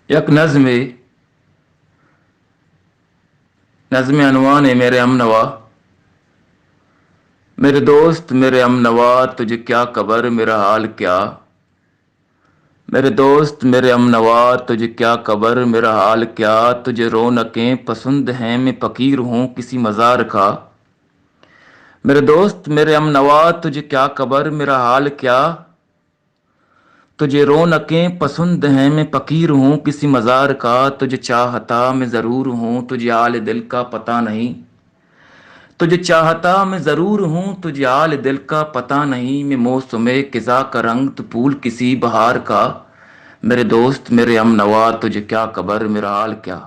एक नज़्म अनवान है मेरे अमनवा। मेरे दोस्त मेरे अमनवा, तुझे क्या खबर मेरा हाल क्या। मेरे दोस्त मेरे अमनवा, तुझे क्या खबर मेरा हाल क्या। तुझे रौनकें पसंद हैं, मैं फकीर हूँ किसी मज़ार का। मेरे दोस्त मेरे अमनवा, तुझे क्या खबर मेरा हाल क्या। तुझे रौनकें पसंद हैं, मैं फकीर हूँ किसी मज़ार का। तुझे चाहता मैं ज़रूर हूँ, तुझे आल दिल का पता नहीं। तुझे चाहता मैं ज़रूर हूँ, तुझे आल दिल का पता नहीं। मैं मौसमे किज़ा का रंग, तू फूल किसी बहार का। मेरे दोस्त मेरे अमनवा, तुझे क्या खबर मेरा हाल क्या।